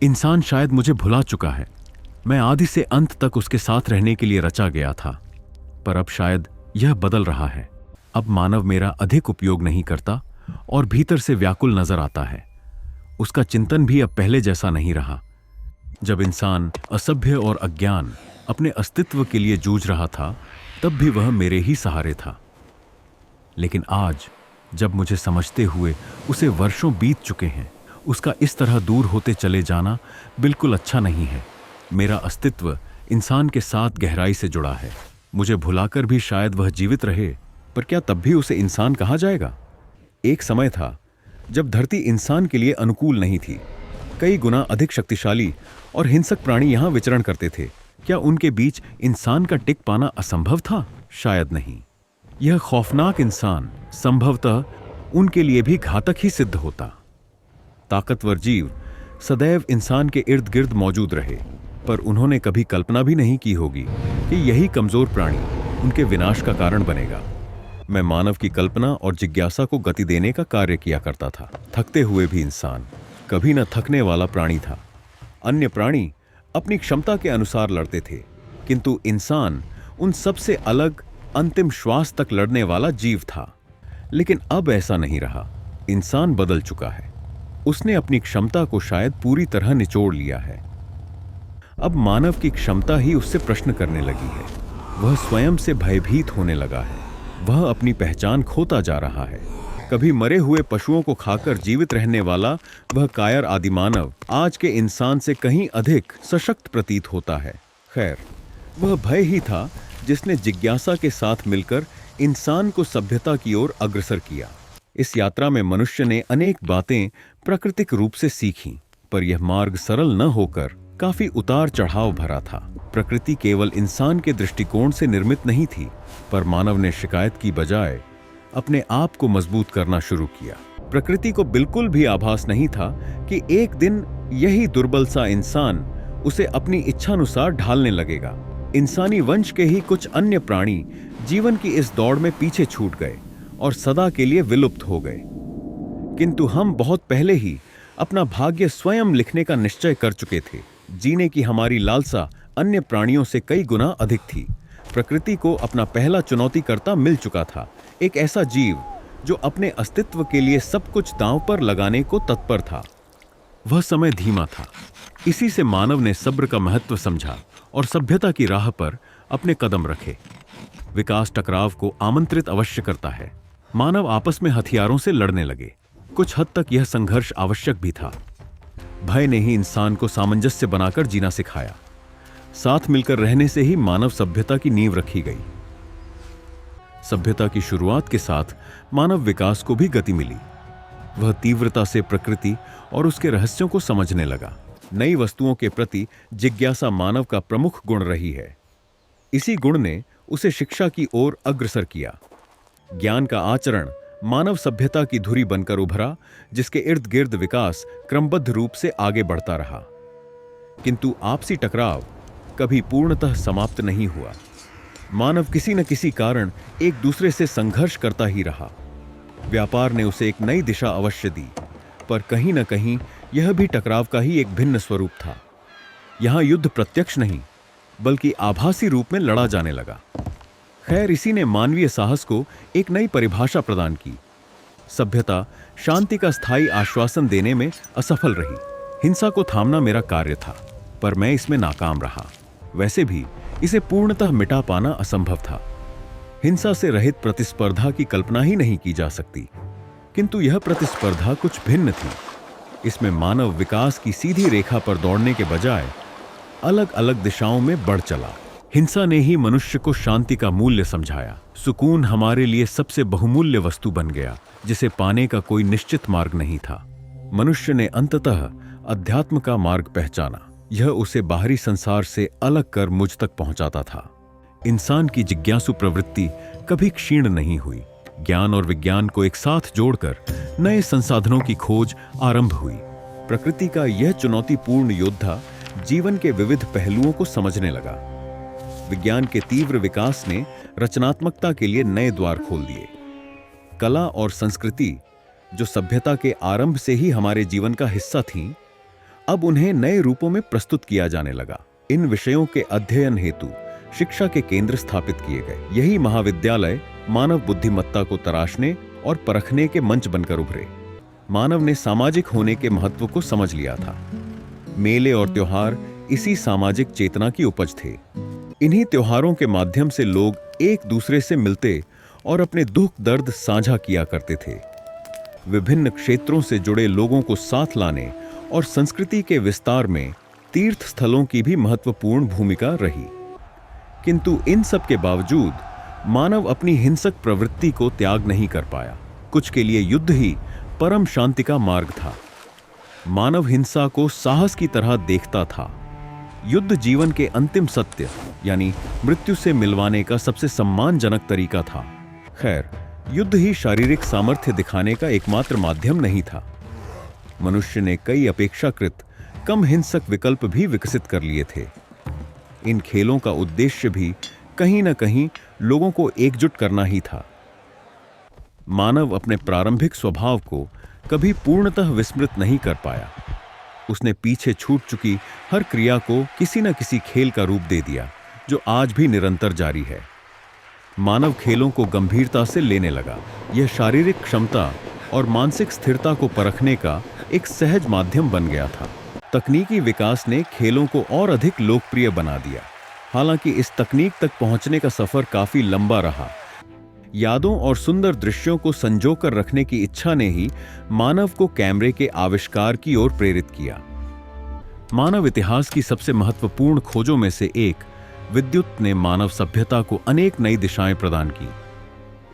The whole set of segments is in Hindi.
इंसान शायद मुझे भुला चुका है। मैं आदि से अंत तक उसके साथ रहने के लिए रचा गया था, पर अब शायद यह बदल रहा है। अब मानव मेरा अधिक उपयोग नहीं करता और भीतर से व्याकुल नजर आता है। उसका चिंतन भी अब पहले जैसा नहीं रहा। जब इंसान असभ्य और अज्ञान अपने अस्तित्व के लिए जूझ रहा था, तब भी वह मेरे ही सहारे था। लेकिन आज जब मुझे समझते हुए उसे वर्षों बीत चुके हैं, उसका इस तरह दूर होते चले जाना बिल्कुल अच्छा नहीं है। मेरा अस्तित्व इंसान के साथ गहराई से जुड़ा है। मुझे भुलाकर भी शायद वह जीवित रहे, पर क्या तब भी उसे इंसान कहा जाएगा? एक समय था जब धरती इंसान के लिए अनुकूल नहीं थी। कई गुना अधिक शक्तिशाली और हिंसक प्राणी यहां विचरण करते थे। क्या उनके बीच इंसान का टिक पाना असंभव था? शायद नहीं। यह खौफनाक इंसान संभवतः उनके लिए भी घातक ही सिद्ध होता। ताकतवर जीव सदैव इंसान के इर्द गिर्द मौजूद रहे, पर उन्होंने कभी कल्पना भी नहीं की होगी कि यही कमजोर प्राणी उनके विनाश का कारण बनेगा। मैं मानव की कल्पना और जिज्ञासा को गति देने का कार्य किया करता था। थकते हुए भी इंसान कभी न थकने वाला प्राणी था। अन्य प्राणी अपनी क्षमता के अनुसार लड़ते थे, किंतु इंसान उन सबसे अलग, अंतिम श्वास तक लड़ने वाला जीव था। लेकिन अब ऐसा नहीं रहा। इंसान बदल चुका है। उसने अपनी क्षमता को शायद पूरी तरह निचोड़ लिया है। अब मानव की क्षमता ही उससे प्रश्न करने लगी है। वह स्वयं से भयभीत होने लगा है। वह अपनी पहचान खोता जा रहा है। कभी मरे हुए पशुओं को खाकर जीवित रहने वाला वह कायर आदिमानव आज के इंसान से कहीं अधिक सशक्त प्रतीत होता है। खैर, वह भय ही था जिसने जिज्ञासा के साथ मिलकर इंसान को सभ्यता की ओर अग्रसर किया। इस यात्रा में मनुष्य ने अनेक बातें प्राकृतिक रूप से सीखी, पर यह मार्ग सरल न होकर काफी उतार चढ़ाव भरा था। प्रकृति केवल इंसान के दृष्टिकोण से निर्मित नहीं थी, पर मानव ने शिकायत की बजाय अपने आप को मजबूत करना शुरू किया। प्रकृति को बिल्कुल भी आभास नहीं था कि एक दिन यही दुर्बल सा इंसान उसे अपनी इच्छानुसार ढालने लगेगा। इंसानी वंश के ही कुछ अन्य प्राणी जीवन की इस दौड़ में पीछे छूट गए और सदा के लिए विलुप्त हो गए, किंतु हम बहुत पहले ही अपना भाग्य स्वयं लिखने का निश्चय कर चुके थे। जीने की हमारी लालसा अन्य प्राणियों से कई गुना अधिक थी। प्रकृति को अपना पहला चुनौतीकर्ता मिल चुका था, एक ऐसा जीव जो अपने अस्तित्व के लिए सब कुछ दांव पर लगाने को तत्पर था। वह समय धीमा था। इसी से मानव ने सब्र का महत्व समझा और सभ्यता की राह पर अपने कदम रखे। विकास टकराव को आमंत्रित अवश्य करता है। मानव आपस में हथियारों से लड़ने लगे। कुछ हद तक यह संघर्ष आवश्यक भी था। भय ने ही इंसान को सामंजस्य बनाकर जीना सिखाया। साथ मिलकर रहने से ही मानव सभ्यता की नींव रखी गई। सभ्यता की शुरुआत के साथ मानव विकास को भी गति मिली। वह तीव्रता से प्रकृति और उसके रहस्यों को समझने लगा। नई वस्तुओं के प्रति जिज्ञासा मानव का प्रमुख गुण रही है। इसी गुण ने उसे शिक्षा की ओर अग्रसर किया। ज्ञान का आचरण मानव सभ्यता की धुरी बनकर उभरा, जिसके इर्द गिर्द विकास क्रमबद्ध रूप से आगे बढ़ता रहा। किंतु आपसी टकराव कभी पूर्णतः समाप्त नहीं हुआ। मानव किसी न किसी कारण एक दूसरे से संघर्ष करता ही रहा। व्यापार ने उसे एक नई दिशा अवश्य दी, पर कहीं न कहीं यह भी टकराव का ही एक भिन्न स्वरूप था। यहां युद्ध प्रत्यक्ष नहीं, बल्कि आभासी रूप में लड़ा जाने लगा। खैर, इसी ने मानवीय साहस को एक नई परिभाषा प्रदान की। सभ्यता शांति का स्थायी आश्वासन देने में असफल रही। हिंसा को थामना मेरा कार्य था, पर मैं इसमें नाकाम रहा। वैसे भी इसे पूर्णतः मिटा पाना असंभव था। हिंसा से रहित प्रतिस्पर्धा की कल्पना ही नहीं की जा सकती, किंतु यह प्रतिस्पर्धा कुछ भिन्न थी। इसमें मानव विकास की सीधी रेखा पर दौड़ने के बजाय अलग अलग दिशाओं में बढ़ चला। हिंसा ने ही मनुष्य को शांति का मूल्य समझाया। सुकून हमारे लिए सबसे बहुमूल्य वस्तु बन गया, जिसे पाने का कोई निश्चित मार्ग नहीं था। मनुष्य ने अंततः अध्यात्म का मार्ग पहचाना। यह उसे बाहरी संसार से अलग कर मुझ तक पहुंचाता था। इंसान की जिज्ञासु प्रवृत्ति कभी क्षीण नहीं हुई। ज्ञान और विज्ञान को एक साथ जोड़कर नए संसाधनों की खोज आरंभ हुई। प्रकृति का यह चुनौतीपूर्ण योद्धा जीवन के विविध पहलुओं को समझने लगा। विज्ञान के तीव्र विकास ने रचनात्मकता के लिए नए द्वार खोल दिए। कला और संस्कृति, जो सभ्यता के आरंभ से ही हमारे जीवन का हिस्सा थीं, अब उन्हें नए रूपों में प्रस्तुत किया जाने लगा। इन विषयों के अध्ययन हेतु शिक्षा के केंद्र स्थापित किए गए। यही महाविद्यालय मानव बुद्धिमत्ता को तराशने और परखने के मंच बनकर उभरे। मानव ने सामाजिक होने के महत्व को समझ लिया था। मेले और त्योहार इसी सामाजिक चेतना की उपज थे। इन्हीं त्योहारों के माध्यम से लोग एक दूसरे से मिलते और अपने दुख दर्द साझा किया करते थे। विभिन्न क्षेत्रों से जुड़े लोगों को साथ लाने और संस्कृति के विस्तार में तीर्थ स्थलों की भी महत्वपूर्ण भूमिका रही। किंतु इन सब के बावजूद मानव अपनी हिंसक प्रवृत्ति को त्याग नहीं कर पाया। कुछ के लिए युद्ध ही परम शांति का मार्ग था। मानव हिंसा को साहस की तरह देखता था। युद्ध जीवन के अंतिम सत्य यानी मृत्यु से मिलवाने का सबसे सम्मानजनक तरीका था। खैर, युद्ध ही शारीरिक सामर्थ्य दिखाने का एकमात्र माध्यम नहीं था। मनुष्य ने कई अपेक्षाकृत कम हिंसक विकल्प भी विकसित कर लिए थे। इन खेलों का उद्देश्य भी कहीं न कहीं लोगों को एकजुट करना ही था। मानव अपने प्रारंभिक स्वभाव को कभी पूर्णतः विस्मृत नहीं कर पाया। उसने पीछे छूट चुकी हर क्रिया को किसी न किसी खेल का रूप दे दिया, जो आज भी निरंतर जारी है। मानव खेलों को गंभीरता से लेने लगा। यह शारीरिक क्षमता और मानसिक स्थिरता को परखने का एक सहज माध्यम बन गया था। तकनीकी विकास ने खेलों को और अधिक लोकप्रिय बना दिया। हालांकि इस तकनीक तक पहुंचने का सफर काफी लंबा रहा। यादों और सुंदर दृश्यों को संजोकर रखने की इच्छा ने ही मानव को कैमरे के आविष्कार की ओर प्रेरित किया। मानव इतिहास की सबसे महत्वपूर्ण खोजों में से एक विद्युत ने मानव सभ्यता को अनेक नई दिशाएं प्रदान की।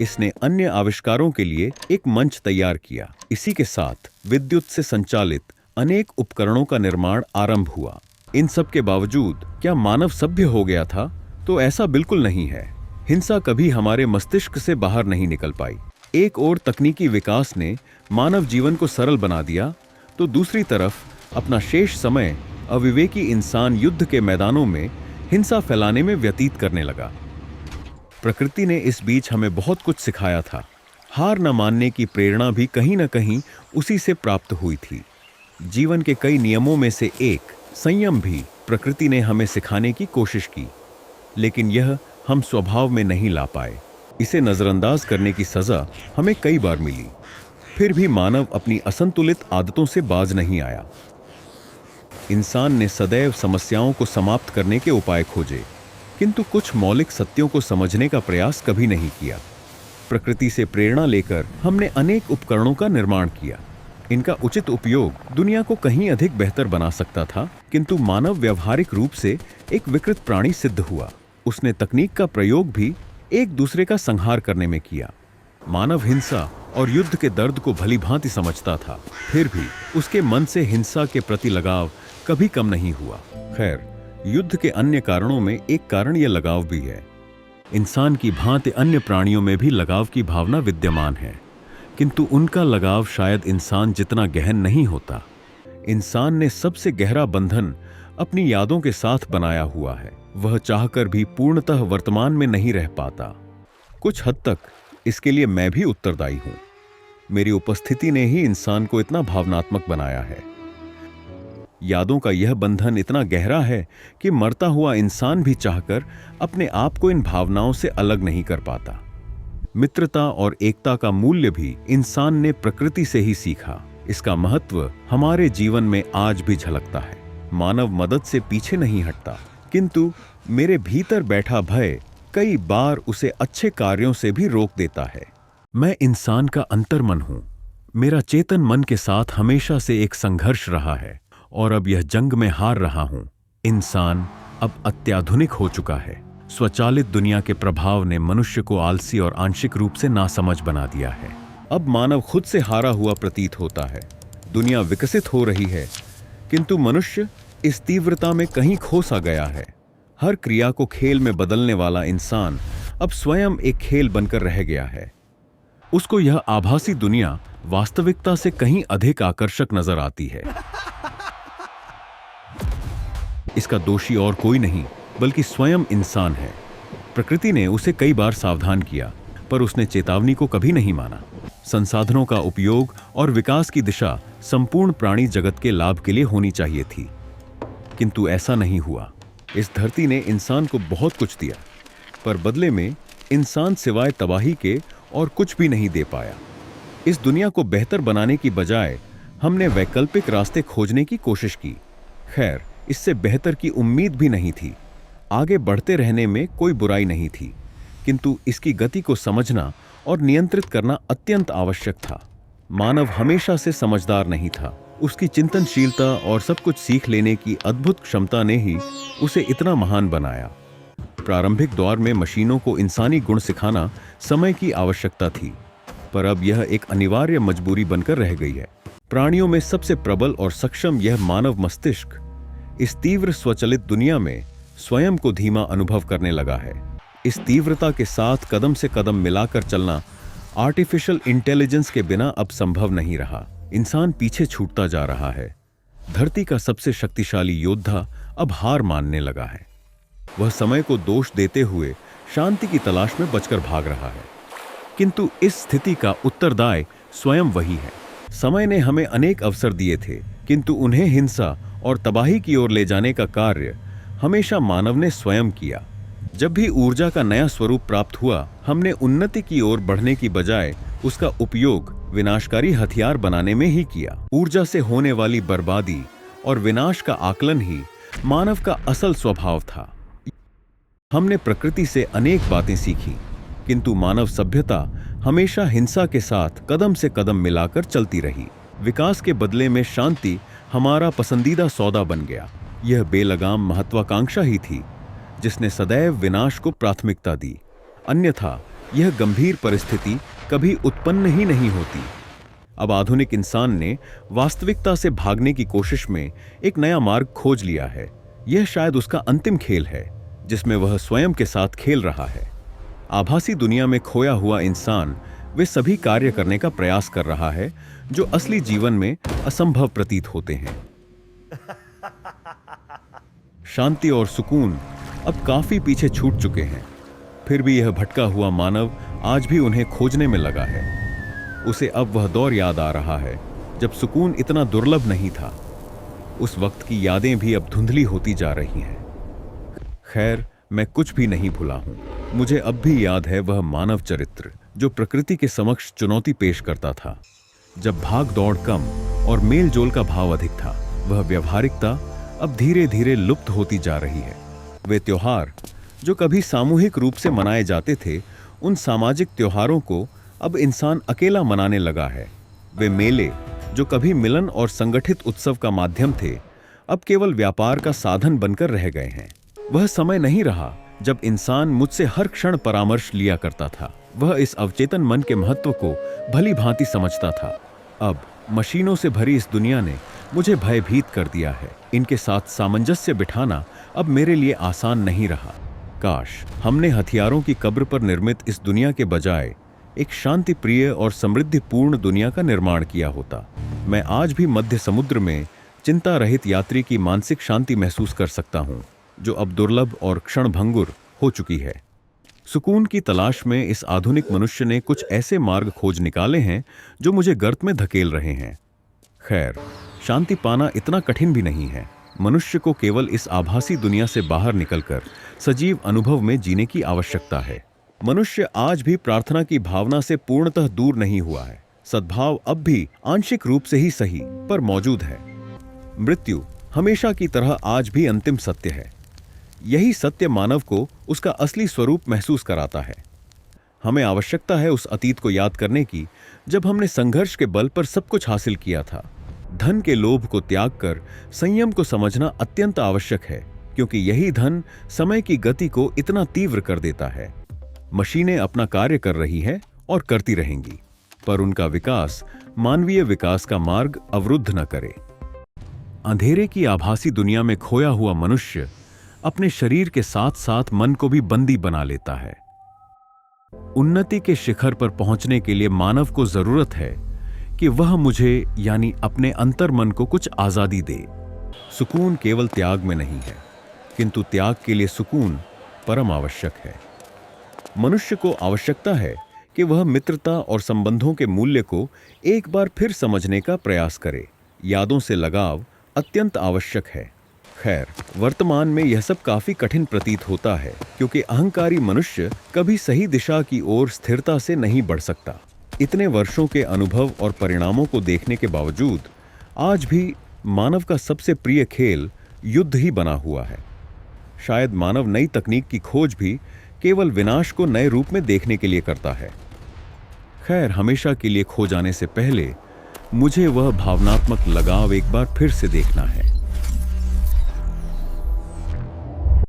इसने अन्य आविष्कारों के लिए एक मंच तैयार किया। इसी के साथ विद्युत से संचालित अनेक उपकरणों का निर्माण आरंभ हुआ। इन सब के बावजूद क्या मानव सभ्य हो गया था? तो ऐसा बिल्कुल नहीं है। हिंसा कभी हमारे मस्तिष्क से बाहर नहीं निकल पाई। एक ओर तकनीकी विकास ने मानव जीवन को सरल बना दिया, तो दूसरी तरफ अपना शेष समय अविवेकी इंसान युद्ध के मैदानों में हिंसा फैलाने में व्यतीत करने लगा। प्रकृति ने इस बीच हमें बहुत कुछ सिखाया था। हार न मानने की प्रेरणा भी कहीं न कहीं उसी से प्राप्त हुई थी। जीवन के कई नियमों में से एक संयम भी प्रकृति ने हमें सिखाने की कोशिश की, लेकिन यह हम स्वभाव में नहीं ला पाए। इसे नजरअंदाज करने की सजा हमें कई बार मिली। फिर भी मानव अपनी असंतुलित आदतों से बाज नहीं आया। इंसान ने सदैव समस्याओं को समाप्त करने के उपाय खोजे, किंतु कुछ मौलिक सत्यों को समझने का प्रयास कभी नहीं किया। प्रकृति से प्रेरणा लेकर हमने अनेक उपकरणों का निर्माण किया। इनका उचित उपयोग दुनिया को कहीं अधिक बेहतर बना सकता था, किंतु मानव व्यवहारिक रूप से एक विकृत प्राणी सिद्ध हुआ। उसने तकनीक का प्रयोग भी एक दूसरे का संहार करने में किया। मानव हिंसा और युद्ध के दर्द को भली भांति समझता था, फिर भी उसके मन से हिंसा के प्रति लगाव कभी कम नहीं हुआ। खैर, युद्ध के अन्य कारणों में एक कारण यह लगाव भी है। इंसान की भांति अन्य प्राणियों में भी लगाव की भावना विद्यमान है, किंतु उनका लगाव शायद इंसान जितना गहन नहीं होता। इंसान ने सबसे गहरा बंधन अपनी यादों के साथ बनाया हुआ है। वह चाहकर भी पूर्णतः वर्तमान में नहीं रह पाता। कुछ हद तक इसके लिए मैं भी उत्तरदायी हूं। मेरी उपस्थिति ने ही इंसान को इतना भावनात्मक बनाया है। यादों का यह बंधन इतना गहरा है कि मरता हुआ इंसान भी चाहकर अपने आप को इन भावनाओं से अलग नहीं कर पाता। मित्रता और एकता का मूल्य भी इंसान ने प्रकृति से ही सीखा। इसका महत्व हमारे जीवन में आज भी झलकता है। मानव मदद से पीछे नहीं हटता, किंतु मेरे भीतर बैठा भय कई बार उसे अच्छे कार्यों से भी रोक देता है। मैं इंसान का अंतर्मन हूं। मेरा चेतन मन के साथ हमेशा से एक संघर्ष रहा है और अब यह जंग में हार रहा हूं। इंसान अब अत्याधुनिक हो चुका है। स्वचालित दुनिया के प्रभाव ने मनुष्य को आलसी और आंशिक रूप से नासमझ बना दिया है। अब मानव खुद से हारा हुआ प्रतीत होता है। दुनिया विकसित हो रही है, किंतु मनुष्य इस तीव्रता में कहीं खो सा गया है। हर क्रिया को खेल में बदलने वाला इंसान अब स्वयं एक खेल बनकर रह गया है। उसको यह आभासी दुनिया वास्तविकता से कहीं अधिक आकर्षक नजर आती है। इसका दोषी और कोई नहीं बल्कि स्वयं इंसान है। प्रकृति ने उसे कई बार सावधान किया, पर उसने चेतावनी को कभी नहीं माना। संसाधनों का उपयोग और विकास की दिशा संपूर्ण प्राणी जगत के लाभ के लिए होनी चाहिए थी, किंतु ऐसा नहीं हुआ। इस धरती ने इंसान को बहुत कुछ दिया, पर बदले में इंसान सिवाय तबाही के और कुछ भी नहीं दे पाया। इस दुनिया को बेहतर बनाने की बजाय हमने वैकल्पिक रास्ते खोजने की कोशिश की। खैर, इससे बेहतर की उम्मीद भी नहीं थी। आगे बढ़ते रहने में कोई बुराई नहीं थी, किंतु इसकी गति को समझना और नियंत्रित करना अत्यंत आवश्यक था। मानव हमेशा से समझदार नहीं था। उसकी चिंतनशीलता और सब कुछ सीख लेने की अद्भुत क्षमता ने ही उसे इतना महान बनाया। प्रारंभिक दौर में मशीनों को इंसानी गुण सिखाना समय की आवश्यकता थी, पर अब यह एक अनिवार्य मजबूरी बनकर रह गई है। प्राणियों में सबसे प्रबल और सक्षम यह मानव मस्तिष्क इस तीव्र स्वचालित दुनिया में स्वयं को धीमा अनुभव करने लगा है। इस तीव्रता के साथ कदम से कदम मिलाकर चलना आर्टिफिशियल इंटेलिजेंस के बिना अब संभव नहीं रहा। इंसान पीछे छूटता जा रहा है। धरती का सबसे शक्तिशाली योद्धा अब हार मानने लगा है। वह समय को दोष देते हुए शांति की तलाश में बचकर भाग रहा है, किंतु इस स्थिति का उत्तरदायी स्वयं वही है। समय ने हमें अनेक अवसर दिए थे, किंतु उन्हें हिंसा और तबाही की ओर ले जाने का कार्य हमेशा मानव ने स्वयं किया। जब भी ऊर्जा का नया स्वरूप प्राप्त हुआ, हमने उन्नति की ओर बढ़ने की बजाय उसका उपयोग विनाशकारी हथियार बनाने में ही किया। ऊर्जा से होने वाली बर्बादी और विनाश का आकलन ही मानव का असल स्वभाव था। हमने प्रकृति से अनेक बातें सीखी, किंतु मानव सभ्यता हमेशा हिंसा के साथ कदम से कदम मिलाकर चलती रही। विकास के बदले में शांति हमारा पसंदीदा सौदा बन गया। यह बेलगाम महत्वाकांक्षा ही थी जिसने सदैव विनाश को प्राथमिकता दी, अन्यथा यह गंभीर परिस्थिति कभी उत्पन्न ही नहीं होती। अब आधुनिक इंसान ने वास्तविकता से भागने की कोशिश में एक नया मार्ग खोज लिया है। यह शायद उसका अंतिम खेल है, जिसमें वह स्वयं के साथ खेल रहा है। आभासी दुनिया में खोया हुआ इंसान वे सभी कार्य करने का प्रयास कर रहा है जो असली जीवन में असंभव प्रतीत होते हैं। शांति और सुकून अब काफी पीछे छूट चुके हैं, फिर भी यह भटका हुआ मानव आज भी उन्हें खोजने में लगा है। उसे अब वह दौर याद आ रहा है जब सुकून इतना दुर्लभ नहीं था। उस वक्त की यादें भी अब धुंधली होती जा रही हैं। खैर, मैं कुछ भी नहीं भूला हूं। मुझे अब भी याद है वह मानव चरित्र जो प्रकृति के समक्ष चुनौती पेश करता था। जब भाग दौड़ कम और मेल जोल का भाव अधिक था, वह व्यवहारिकता अब धीरे धीरे लुप्त होती जा रही है। वे त्योहार जो कभी सामूहिक रूप से मनाए जाते थे, उन सामाजिक त्योहारों को अब इंसान अकेला मनाने लगा है। वे मेले जो कभी मिलन और संगठित उत्सव का माध्यम थे, अब केवल व्यापार का साधन बनकर रह गए हैं। वह समय नहीं रहा जब इंसान मुझसे हर क्षण परामर्श लिया करता था। वह इस अवचेतन मन के महत्व को भली भांति समझता था। अब मशीनों से भरी इस दुनिया ने मुझे भयभीत कर दिया है। इनके साथ सामंजस्य बिठाना अब मेरे लिए आसान नहीं रहा। काश हमने हथियारों की कब्र पर निर्मित इस दुनिया के बजाय एक शांति प्रिय और समृद्धिपूर्ण दुनिया का निर्माण किया होता। मैं आज भी मध्य समुद्र में चिंता रहित यात्री की मानसिक शांति महसूस कर सकता हूँ, जो अब दुर्लभ और क्षणभंगुर हो चुकी है। सुकून की तलाश में इस आधुनिक मनुष्य ने कुछ ऐसे मार्ग खोज निकाले हैं जो मुझे गर्त में धकेल रहे हैं। खैर, शांति पाना इतना कठिन भी नहीं है। मनुष्य को केवल इस आभासी दुनिया से बाहर निकलकर सजीव अनुभव में जीने की आवश्यकता है। मनुष्य आज भी प्रार्थना की भावना से पूर्णतः दूर नहीं हुआ है। सद्भाव अब भी आंशिक रूप से ही सही पर मौजूद है। मृत्यु हमेशा की तरह आज भी अंतिम सत्य है। यही सत्य मानव को उसका असली स्वरूप महसूस कराता है। हमें आवश्यकता है उस अतीत को याद करने की जब हमने संघर्ष के बल पर सब कुछ हासिल किया था। धन के लोभ को त्याग कर संयम को समझना अत्यंत आवश्यक है, क्योंकि यही धन समय की गति को इतना तीव्र कर देता है। मशीनें अपना कार्य कर रही हैं और करती रहेंगी, पर उनका विकास मानवीय विकास का मार्ग अवरुद्ध न करे। अंधेरे की आभासी दुनिया में खोया हुआ मनुष्य अपने शरीर के साथ साथ मन को भी बंदी बना लेता है। उन्नति के शिखर पर पहुंचने के लिए मानव को जरूरत है कि वह मुझे यानी अपने अंतर्मन को कुछ आजादी दे। सुकून केवल त्याग में नहीं है, किंतु त्याग के लिए सुकून परम आवश्यक है। मनुष्य को आवश्यकता है कि वह मित्रता और संबंधों के मूल्य को एक बार फिर समझने का प्रयास करे। यादों से लगाव अत्यंत आवश्यक है। खैर, वर्तमान में यह सब काफी कठिन प्रतीत होता है, क्योंकि अहंकारी मनुष्य कभी सही दिशा की ओर स्थिरता से नहीं बढ़ सकता। इतने वर्षों के अनुभव और परिणामों को देखने के बावजूद आज भी मानव का सबसे प्रिय खेल युद्ध ही बना हुआ है। शायद मानव नई तकनीक की खोज भी केवल विनाश को नए रूप में देखने के लिए करता है। खैर, हमेशा के लिए खो जाने से पहले मुझे वह भावनात्मक लगाव एक बार फिर से देखना है।